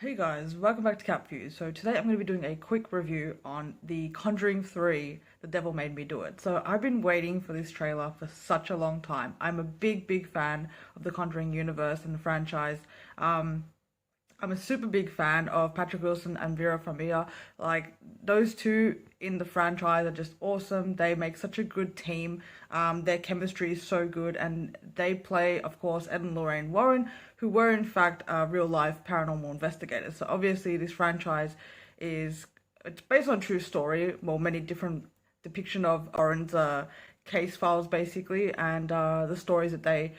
Hey guys, welcome back to Cat Views. So today I'm going to be doing a quick review on the Conjuring 3, The Devil Made Me Do It. So I've been waiting for this trailer for such a long time. I'm a big fan of the Conjuring universe and the franchise. Um, I'm a super big fan of Patrick Wilson and Vera Farmiga. Like, those two in the franchise are just awesome. They make such a good team. Their chemistry is so good, and they play, of course, Ed and Lorraine Warren, who were in fact real life paranormal investigators. So obviously, this franchise is it's based on true story. Well, many different depiction of Warren's case files, basically, and the stories that they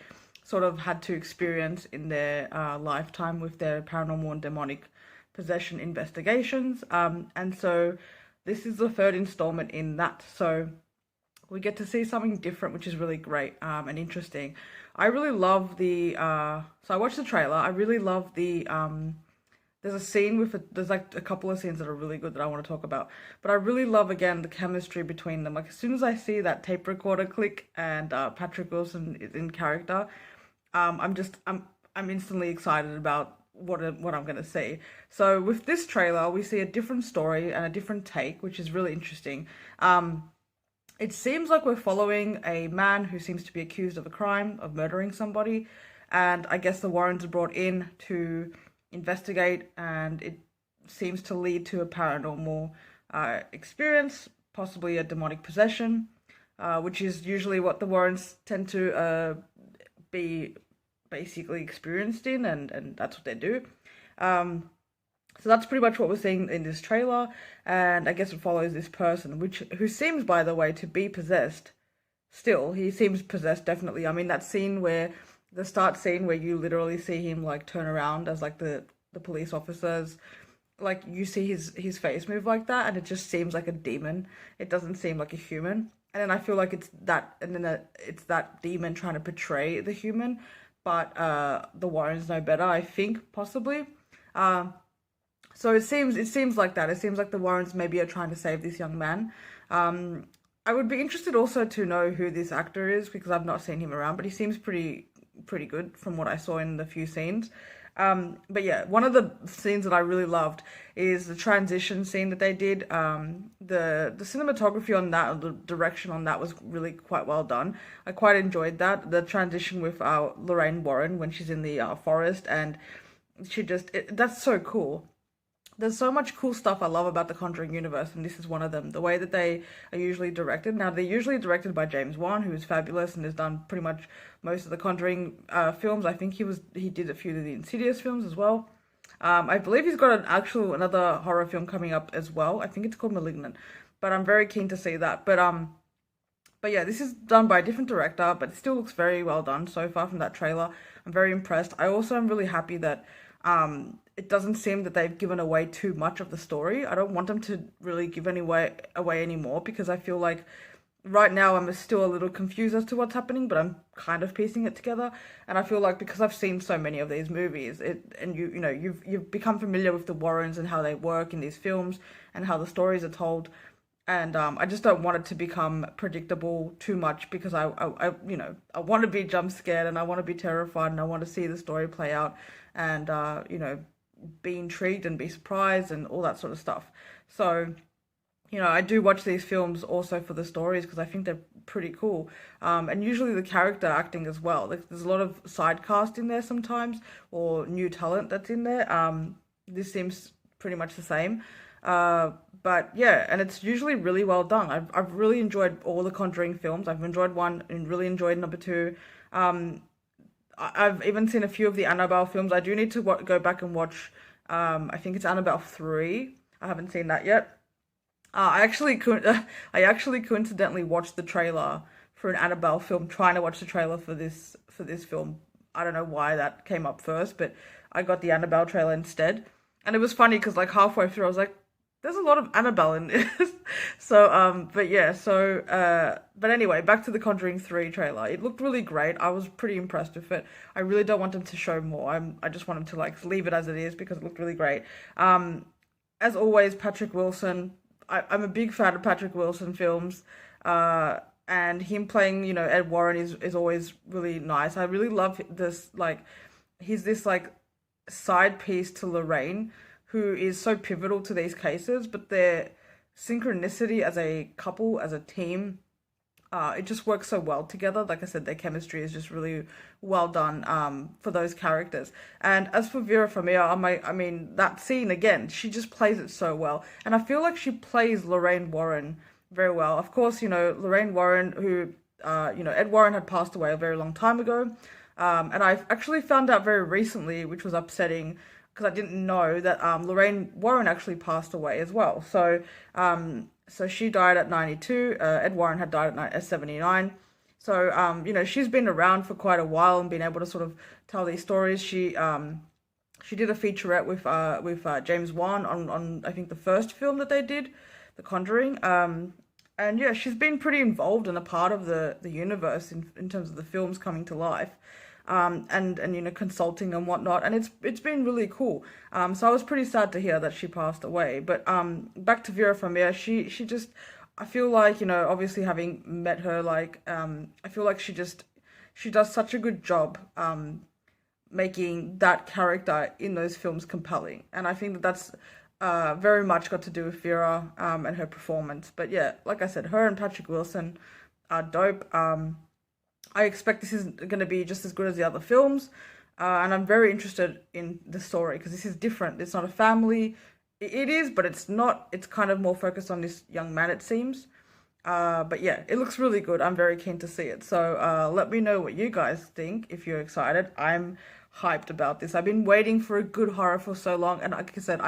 sort of had to experience in their lifetime with their paranormal and demonic possession investigations. And so this is the third installment in that. So we get to see something different, which is really great and interesting. I really love so I watched the trailer. I really love there's a scene there's like a couple of scenes that are really good that I want to talk about. But I really love, again, the chemistry between them. Like, as soon as I see that tape recorder click and Patrick Wilson is in character, I'm instantly excited about what I'm gonna see. So with this trailer, we see a different story and a different take, which is really interesting. It seems like we're following a man who seems to be accused of a crime of murdering somebody, and I guess the Warrens are brought in to investigate, and it seems to lead to a paranormal experience, possibly a demonic possession, which is usually what the Warrens tend to be basically experienced in, and that's what they do. So that's pretty much what we're seeing in this trailer, and I guess it follows this person, who seems, by the way, to be possessed. Still, he seems possessed, definitely. I mean, that scene where the start scene where you literally see him like turn around as like the police officers, like you see his face move like that, and it just seems like a demon. It doesn't seem like a human. And then I feel like it's that demon trying to portray the human, but the Warrens know better, I think, possibly. So it seems like that. It seems like the Warrens maybe are trying to save this young man. I would be interested also to know who this actor is, because I've not seen him around, but he seems pretty good from what I saw in the few scenes. But yeah, one of the scenes that I really loved is the transition scene that they did. The cinematography on that, the direction on that, was really quite well done. I quite enjoyed that. The transition with Lorraine Warren when she's in the forest, and that's so cool. There's so much cool stuff I love about the Conjuring universe, and this is one of them. The way that they are usually directed. Now, they're usually directed by James Wan, who is fabulous and has done pretty much most of the Conjuring films. I think he did a few of the Insidious films as well. I believe he's got another horror film coming up as well. I think it's called Malignant, but I'm very keen to see that. But yeah, this is done by a different director, but it still looks very well done so far from that trailer. I'm very impressed. I also am really happy that it doesn't seem that they've given away too much of the story. I don't want them to really give away anymore, because I feel like right now I'm still a little confused as to what's happening, but I'm kind of piecing it together. And I feel like, because I've seen so many of these movies, you've become familiar with the Warrens and how they work in these films and how the stories are told. And I just don't want it to become predictable too much, because I want to be jump scared, and I want to be terrified, and I want to see the story play out, and be intrigued and be surprised and all that sort of stuff. So I do watch these films also for the stories, because I think they're pretty cool. And usually the character acting as well. Like, there's a lot of side cast in there sometimes, or new talent that's in there. This seems pretty much the same. But yeah, and it's usually really well done. I've really enjoyed all the Conjuring films. I've enjoyed one and really enjoyed number two. I've even seen a few of the Annabelle films. I do need to go back and watch. I think it's Annabelle 3. I haven't seen that yet. I actually coincidentally watched the trailer for an Annabelle film, trying to watch the trailer for this film. I don't know why that came up first, but I got the Annabelle trailer instead. And it was funny because, like, halfway through I was like, there's a lot of Annabelle in this. But anyway, back to the Conjuring 3 trailer. It looked really great. I was pretty impressed with it. I really don't want them to show more. I just want them to, like, leave it as it is, because it looked really great. As always, Patrick Wilson. I'm a big fan of Patrick Wilson films. And him playing, Ed Warren is always really nice. I really love this, like, he's this, like, side piece to Lorraine, who is so pivotal to these cases, but their synchronicity as a couple, as a team, it just works so well together. Like I said, their chemistry is just really well done for those characters. And as for Vera Farmiga, I mean, that scene again, she just plays it so well. And I feel like she plays Lorraine Warren very well. Of course, Lorraine Warren, who, Ed Warren had passed away a very long time ago. And I actually found out very recently, which was upsetting, because I didn't know that Lorraine Warren actually passed away as well. So she died at 92. Ed Warren had died at 79. So she's been around for quite a while and been able to sort of tell these stories. She did a featurette with James Wan on I think the first film that they did, The Conjuring. And yeah, she's been pretty involved and a part of the universe in terms of the films coming to life. And consulting and whatnot, and it's been really cool. So I was pretty sad to hear that she passed away. But back to Vera Farmiga, she just, I feel like, obviously having met her, like I feel like she does such a good job making that character in those films compelling, and I think that's very much got to do with Vera and her performance. But yeah, like I said, her and Patrick Wilson are dope. I expect this is going to be just as good as the other films, and I'm very interested in the story because this is different. It's not a family. It is, but it's not. It's kind of more focused on this young man, it seems. But yeah, it looks really good. I'm very keen to see it. So let me know what you guys think if you're excited. I'm hyped about this. I've been waiting for a good horror for so long, and like I said,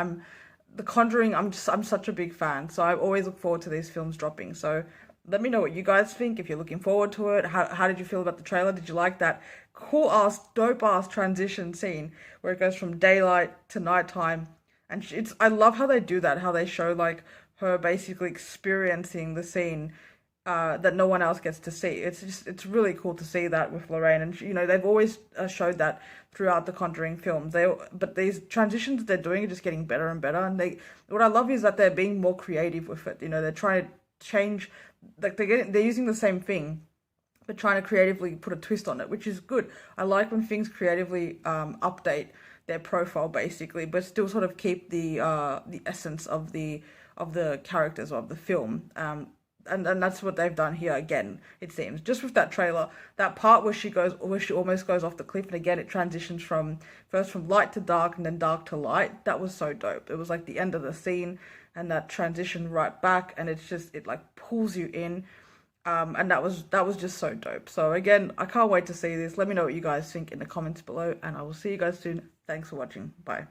The Conjuring. I'm such a big fan, so I always look forward to these films dropping. So let me know what you guys think, if you're looking forward to it. How did you feel about the trailer? Did you like that cool ass, dope ass transition scene where it goes from daylight to nighttime? And I love how they do that, how they show like her basically experiencing the scene that no one else gets to see. It's really cool to see that with Lorraine, and they've always showed that throughout the Conjuring films. But these transitions they're doing are just getting better and better. And what I love is that they're being more creative with it. They're trying to change, like they're using the same thing but trying to creatively put a twist on it, which is good. I like when things creatively update their profile basically, but still sort of keep the essence of the characters of the film. And that's what they've done here again, it seems. Just with that trailer, that part where she almost goes off the cliff, and again it transitions from light to dark and then dark to light. That was so dope. It was like the end of the scene and that transition right back, and it like pulls you in. And that was just so dope. So again, I can't wait to see this. Let me know what you guys think in the comments below, and I will see you guys soon. Thanks for watching. Bye.